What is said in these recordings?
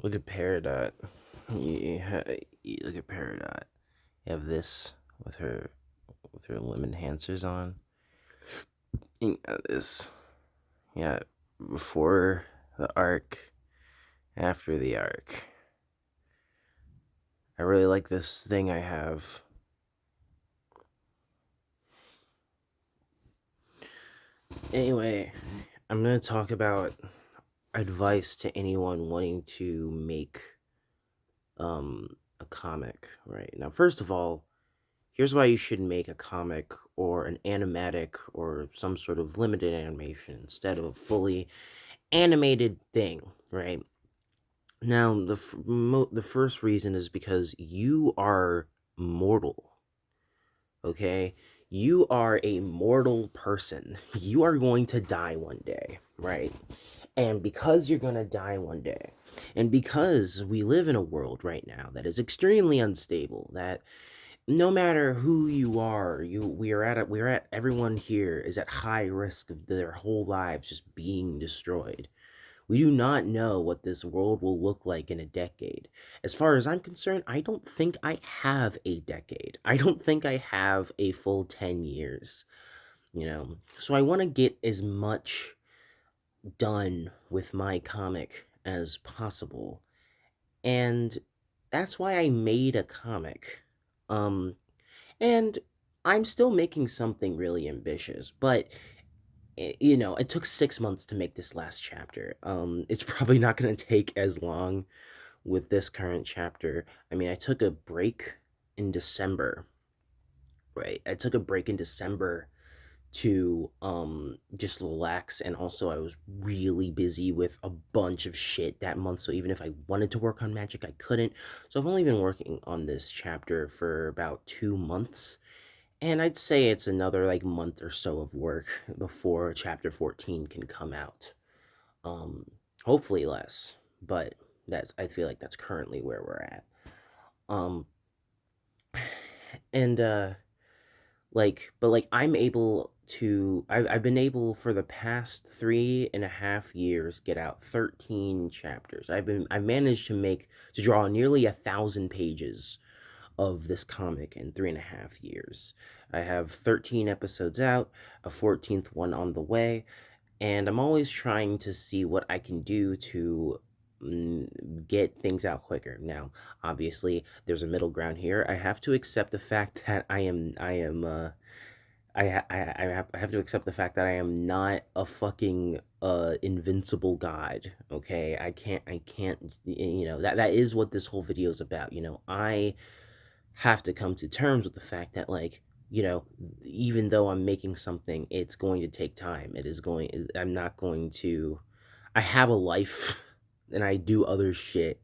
Look at Peridot. Look at Peridot. You have this with her limb enhancers on. You got this. Yeah, before the arc, after the arc. I really like this thing I have. Anyway, I'm gonna talk about advice to anyone wanting to make a comic. Right now, first of all, here's why you should make a comic or an animatic or some sort of limited animation instead of a fully animated thing, right? Now, the first reason is because you are mortal, okay? You are a mortal person. You are going to die one day, right? And because you're going to die one day, and because we live in a world right now that is extremely unstable, that no matter who you are, we're at everyone here is at high risk of their whole lives just being destroyed. We do not know what this world will look like in a decade. As far as I'm concerned, I don't think I have a decade. I don't think I have a full 10 years, you know. So I want to get as much done with my comic as possible. And that's why I made a comic. Um and I'm still making something really ambitious, but it took 6 months to make this last chapter. It's probably not going to take as long with this current chapter. I mean, I took a break in December, right? I took a break in December to just relax, and also I was really busy with a bunch of shit that month, so even if I wanted to work on magic, I couldn't. So I've only been working on this chapter for about 2 months. And I'd say it's another like month or so of work before chapter 14 can come out. Um, Hopefully less, but I feel like that's currently where we're at. Um, and but like I've been able for the past 3.5 years get out 13 chapters. I've managed to draw nearly 1,000 pages of this comic in 3.5 years. I have 13 episodes out, a 14th one on the way, and I'm always trying to see what I can do to get things out quicker. Now, obviously, there's a middle ground here. I have to accept the fact that I have to accept the fact that I am not a fucking invincible god. Okay, I can't. That is what this whole video is about. I have to come to terms with the fact that, like, even though I'm making something, it's going to take time. I'm not going to, I have a life and I do other shit.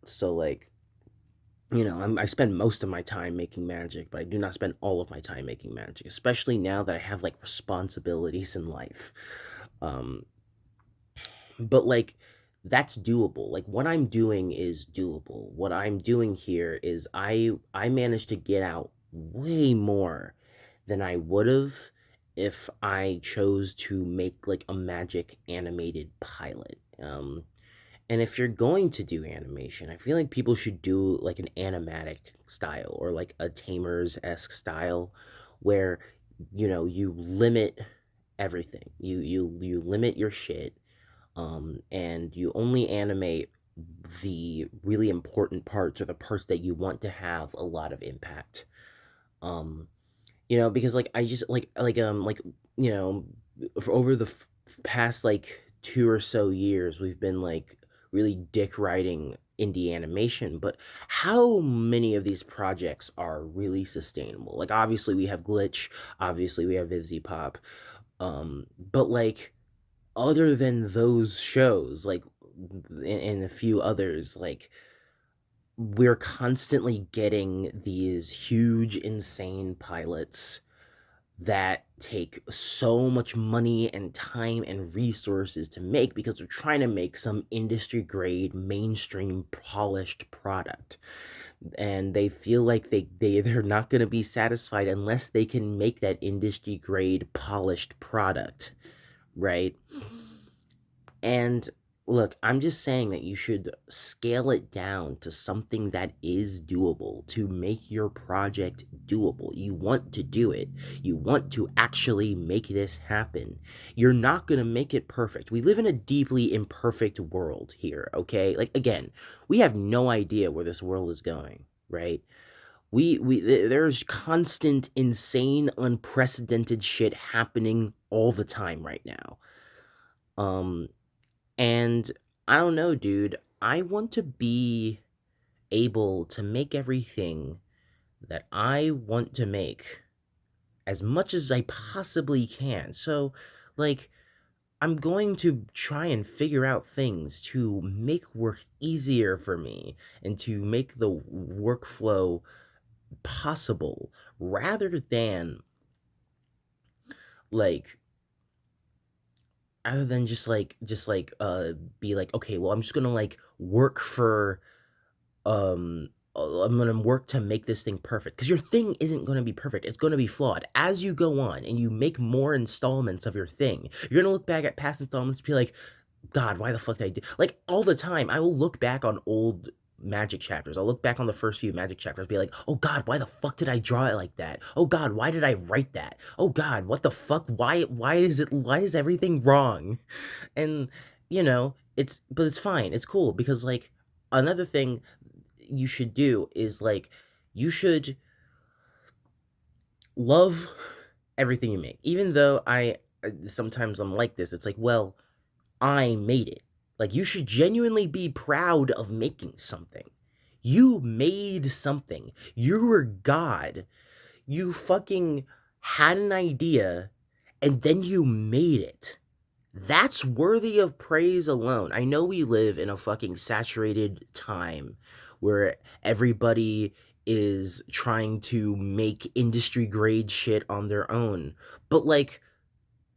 So, like, I spend most of my time making magic, but I do not spend all of my time making magic, especially now that I have, like, responsibilities in life. Um, but, like, that's doable. Like, what I'm doing is doable. What I'm doing here is I managed to get out way more than I would have if I chose to make like a magic animated pilot. And if you're going to do animation, I feel like people should do like an animatic style or like a Tamers esque style where you limit everything. You limit your shit, and you only animate the really important parts or the parts that you want to have a lot of impact. Um, because like I just you know for over the past like 2 or so years, we've been like really dick riding indie animation, but how many of these projects are really sustainable? Like, obviously we have Glitch, obviously we have Vivzy Pop, but like, other than those shows, like, and a few others, like, we're constantly getting these huge insane pilots that take so much money and time and resources to make because they're trying to make some industry grade mainstream polished product, and they feel like they're not going to be satisfied unless they can make that industry grade polished product, right? And Look, I'm just saying that you should scale it down to something that is doable to make your project doable. You want to do it. You want to actually make this happen. You're not going to make it perfect. We live in a deeply imperfect world here, okay? Like, again, we have no idea where this world is going, right? There's constant, insane, unprecedented shit happening all the time right now. Um, and I don't know, dude. I want to be able to make everything that I want to make as much as I possibly can. So, like, I'm going to try and figure out things to make work easier for me and to make the workflow possible rather than, like, be like, okay, well, I'm just gonna like work for I'm gonna work to make this thing perfect because your thing isn't gonna be perfect. It's gonna be flawed. As you go on and you make more installments of your thing, you're gonna look back at past installments and be like, God, why the fuck did I do? Like all the time, I will look back on old Magic chapters. I'll look back on the first few Magic chapters, be like, oh God, why the fuck did I draw it like that? Oh God, why did I write that? Oh God, what the fuck? Why is everything wrong? And but it's fine. It's cool because like another thing you should do is like you should love everything you make. Even though sometimes I'm like this, it's like, well, I made it. Like you should genuinely be proud of making something. You made something. You were God. You fucking had an idea and then you made it. That's worthy of praise alone. I know we live in a fucking saturated time where everybody is trying to make industry grade shit on their own. But like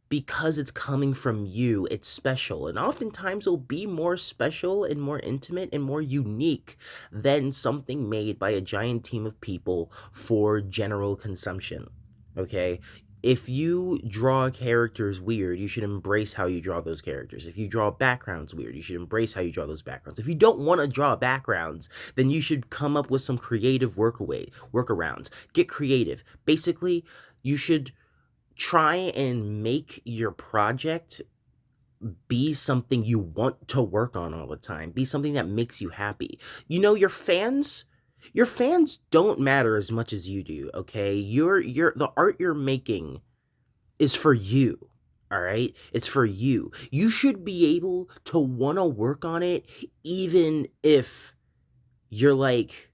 because it's coming from you, it's special. And oftentimes it'll be more special and more intimate and more unique than something made by a giant team of people for general consumption. Okay? If you draw characters weird, you should embrace how you draw those characters. If you draw backgrounds weird, you should embrace how you draw those backgrounds. If you don't want to draw backgrounds, then you should come up with some creative workarounds. Get creative. Basically, you should try and make your project be something you want to work on all the time. Be something that makes you happy. Your fans don't matter as much as you do, okay? The art you're making is for you. All right? It's for you. You should be able to want to work on it even if you're like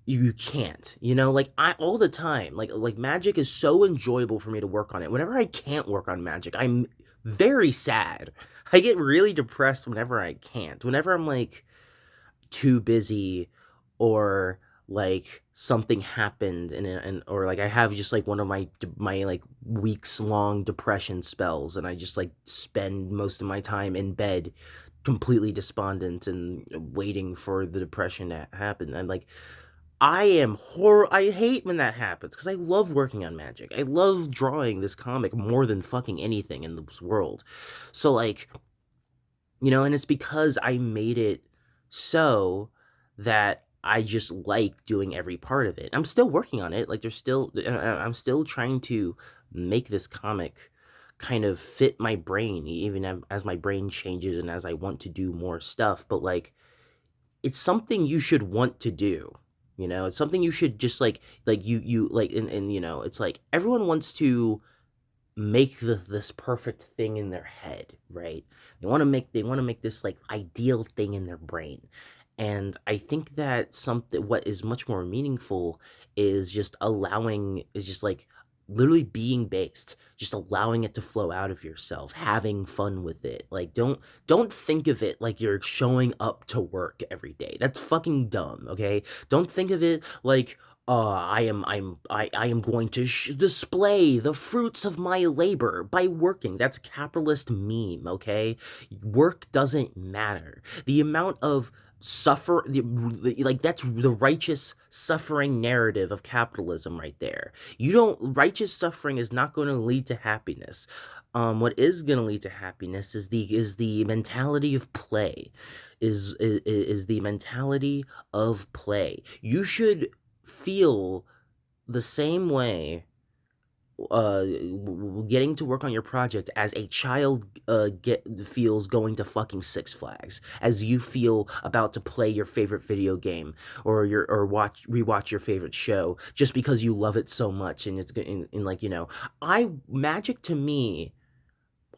you can't, like I all the time, like Magic is so enjoyable for me to work on it. Whenever I can't work on Magic, I'm very sad. I get really depressed whenever I can't. Whenever I'm like too busy or like something happened and or like I have just like one of my like weeks long depression spells and I just like spend most of my time in bed completely despondent and waiting for the depression to happen. I'm like I hate when that happens because I love working on Magic. I love drawing this comic more than fucking anything in this world. So like, and it's because I made it so that I just like doing every part of it. I'm still working on it. Like I'm still trying to make this comic kind of fit my brain even as my brain changes and as I want to do more stuff, but like it's something you should want to do. It's something you should just like you like and it's like everyone wants to make this perfect thing in their head, right? They want to make this like ideal thing in their brain. And I think that something what is much more meaningful is just like literally being based, just allowing it to flow out of yourself, having fun with it. Like don't think of it like you're showing up to work every day. That's fucking dumb, okay? Don't think of it like I am going to display the fruits of my labor by working. That's a capitalist meme, okay? Work doesn't matter. The amount of suffer like that's the righteous suffering narrative of capitalism right there. You don't Righteous suffering is not going to lead to happiness. What is going to lead to happiness is the mentality of play. Is the mentality of play. You should feel the same way getting to work on your project as a child get feels going to fucking Six Flags, as you feel about to play your favorite video game, or rewatch your favorite show just because you love it so much. And it's good in like, I Magic, to me,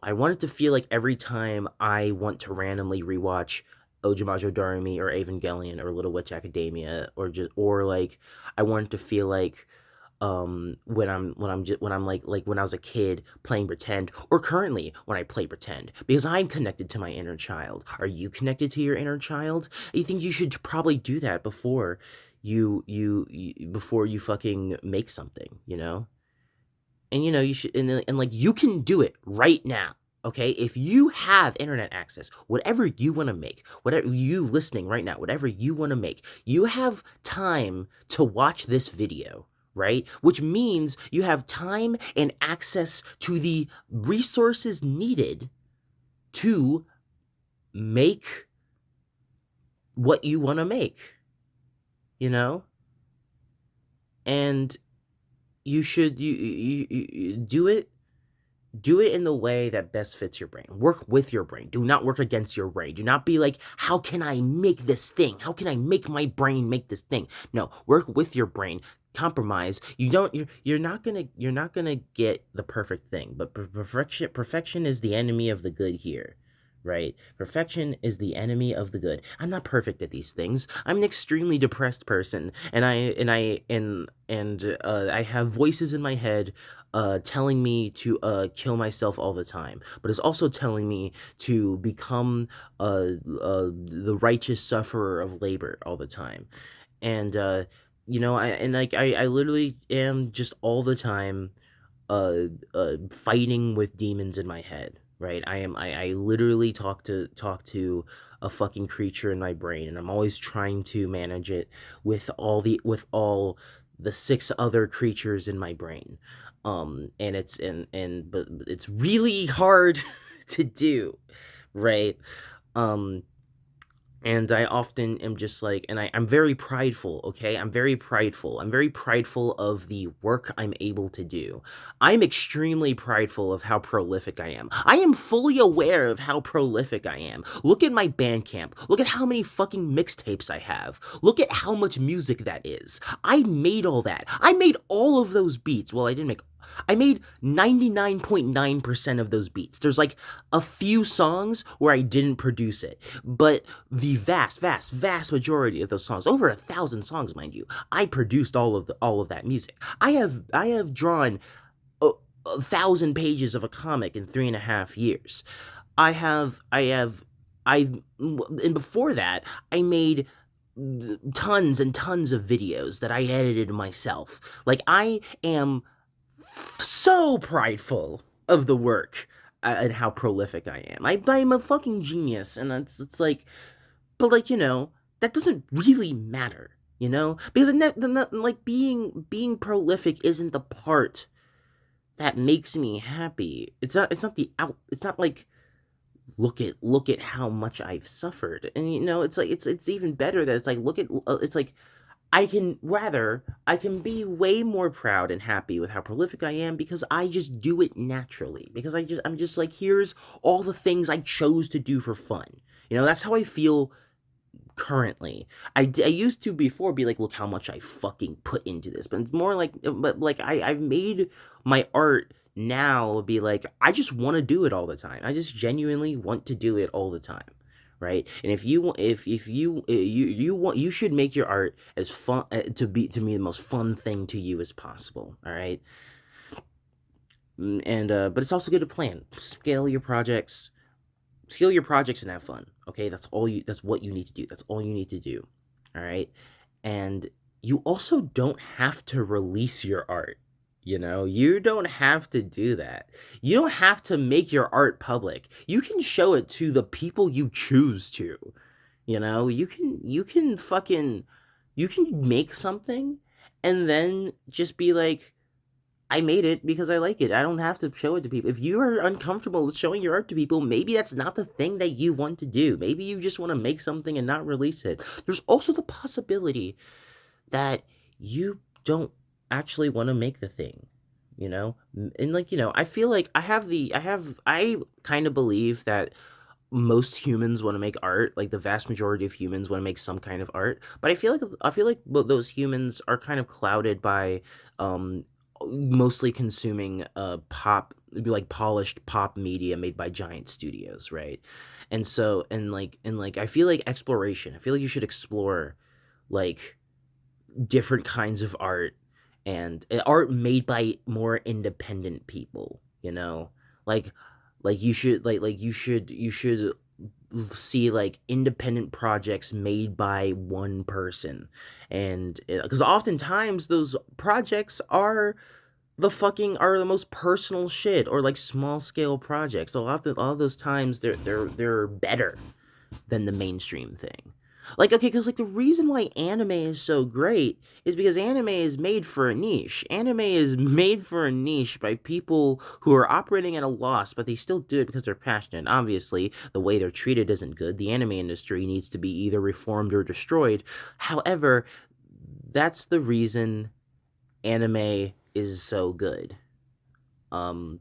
I want it to feel like every time I want to randomly rewatch Ojamajo Doremi or Evangelion or Little Witch Academia, or like I want it to feel like when I'm like when I was a kid playing pretend, or currently when I play pretend, because I'm connected to my inner child. Are you connected to your inner child? I think you should probably do that before before you fucking make something, and you should, and like, you can do it right now. Okay, if you have internet access, whatever you want to make, whatever you listening right now, whatever you want to make, you have time to watch this video, right? Which means you have time and access to the resources needed to make what you want to make, you know? And you should you do it in the way that best fits your brain. Work with your brain. Do not work against your brain. Do not be like, how can I make this thing? How can I make my brain make this thing? No, work with your brain. Compromise. You're not gonna get the perfect thing, but perfection is the enemy of the good here. Right? Perfection is the enemy of the good. I'm not perfect at these things. I'm an extremely depressed person, and I have voices in my head telling me to kill myself all the time, but it's also telling me to become the righteous sufferer of labor all the time. And I literally am just all the time fighting with demons in my head. Right? I literally talk to a fucking creature in my brain, and I'm always trying to manage it with all the six other creatures in my brain. And but it's really hard to do, right? Um and I often am just like, and I'm very prideful, okay? I'm very prideful. I'm very prideful of the work I'm able to do. I'm extremely prideful of how prolific I am. I am fully aware of how prolific I am. Look at my Bandcamp. Look at how many fucking mixtapes I have. Look at how much music that is. I made all that. I made all of those beats. Well, I made 99.9% of those beats. There's like a few songs where I didn't produce it, but the vast majority of those songs, over 1,000 songs, mind you, I produced all of that music. I have drawn 1,000 pages of a comic in 3.5 years. And before that, I made tons and tons of videos that I edited myself. Like, I am so prideful of the work and how prolific I am. I'm a fucking genius, and it's like, but like, that doesn't really matter, because like, being prolific isn't the part that makes me happy. It's not like, look at how much I've suffered, and it's like, it's even better that it's like, it's like, I can be way more proud and happy with how prolific I am, because I just do it naturally. Because I'm just like, here's all the things I chose to do for fun. That's how I feel currently. I used to before be like, look how much I fucking put into this. But it's more like, I've made my art now be like, I just want to do it all the time. I just genuinely want to do it all the time. Right? And if you want, you should make your art as fun, to me, the most fun thing to you as possible. All right. And but it's also good to plan, scale your projects, and have fun. Okay, that's what you need to do. That's all you need to do. All right. And you also don't have to release your art. You don't have to do that. You don't have to make your art public. You can show it to the people you choose to. You know, you can make something and then just be like, I made it because I like it. I don't have to show it to people. If you are uncomfortable with showing your art to people, maybe that's not the thing that you want to do. Maybe you just want to make something and not release it. There's also the possibility that you don't actually want to make the thing, you know? And like, I feel like I kind of believe that most humans want to make art, like the vast majority of humans want to make some kind of art, but I feel like those humans are kind of clouded by um mostly consuming pop, like polished pop media made by giant studios, right? And like I feel like exploration, I feel like you should explore like different kinds of art, and art made by more independent people, like you should see like independent projects made by one person. And because oftentimes those projects are the most personal shit, or like small scale projects, so often all those times they're better than the mainstream thing. Like, okay, because like the reason why anime is so great is because anime is made for a niche. Anime is made for a niche by people who are operating at a loss, but they still do it because they're passionate. Obviously, the way they're treated isn't good. The anime industry needs to be either reformed or destroyed. However, that's the reason anime is so good. Um,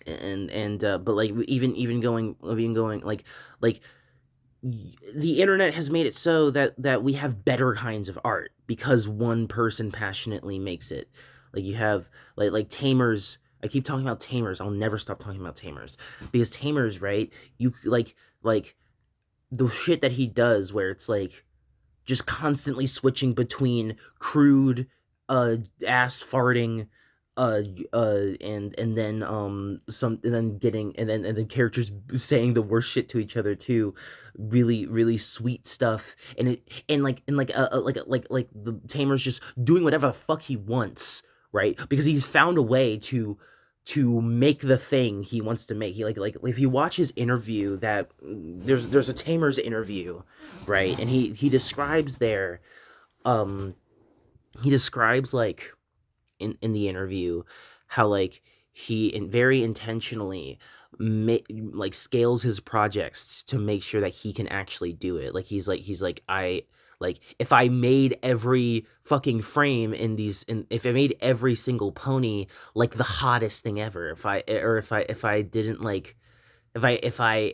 and but like even going like the internet has made it so that we have better kinds of art because one person passionately makes it. Like you have like Tamers. I keep talking about Tamers. I'll never stop talking about Tamers because Tamers, right? You like the shit that he does where it's like just constantly switching between crude ass farting uh and then some and then getting and then characters saying the worst shit to each other too, really really sweet stuff. And like the Tamer's just doing whatever the fuck he wants, right? Because he's found a way to make the thing he wants to make. He like if you watch his interview, that there's a Tamer's interview, right? And he describes there, um he describes like in the interview how like very intentionally like scales his projects to make sure that he can actually do it. Like he's like I like if I made every fucking frame in these, and if I made every single pony like the hottest thing ever, if I didn't like if I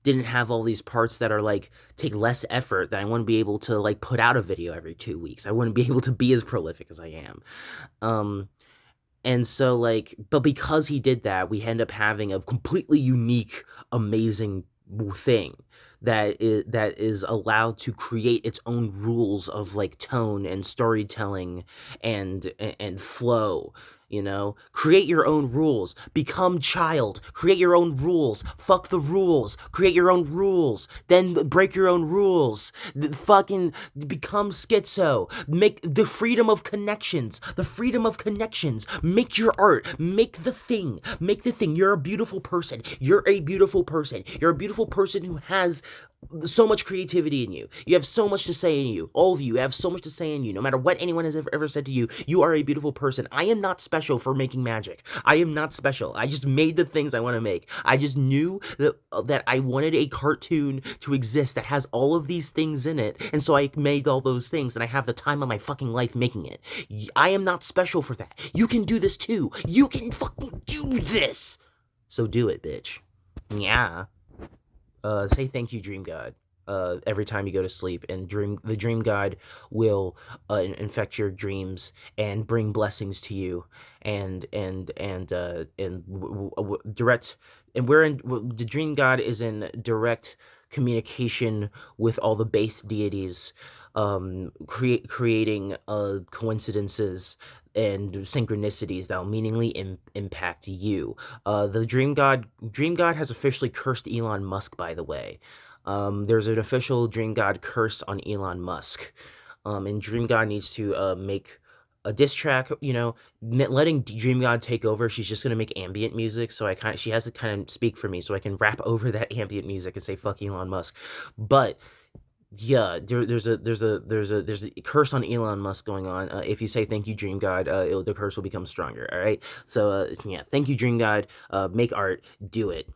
didn't have all these parts that are like take less effort, then I wouldn't be able to like put out a video every 2 weeks. I wouldn't be able to be as prolific as I am. Um, and so like, but because he did that, we end up having a completely unique, amazing thing that is allowed to create its own rules of like tone and storytelling and flow. Create your own rules, become child, create your own rules, fuck the rules, create your own rules, then break your own rules, fucking become schizo, make the freedom of connections, make your art, make the thing. You're a beautiful person, you're a beautiful person who has so much creativity in you. You have so much to say in you. All of you have so much to say in you. No matter what anyone has ever said to you, you are a beautiful person. I am not special for making magic. I am not special. I just made the things I want to make. I just knew that I wanted a cartoon to exist that has all of these things in it, and so I made all those things, and I have the time of my fucking life making it. I am not special for that. You can do this too. You can fucking do this. So do it, bitch. Yeah. Say thank you, Dream God. Every time you go to sleep, and the Dream God will infect your dreams and bring blessings to you, and direct. And the Dream God is in direct communication with all the base deities, creating coincidences and synchronicities that will meaningfully impact you. The Dream God has officially cursed Elon Musk, by the way. There's an official Dream God curse on Elon Musk. And Dream God needs to make a diss track, letting Dream God take over. She's just gonna make ambient music, so she has to kind of speak for me, so I can rap over that ambient music and say fuck Elon Musk. But yeah, there's a curse on Elon Musk going on. If you say thank you, Dream God, the curse will become stronger. All right. So yeah, thank you, Dream God. Make art, do it.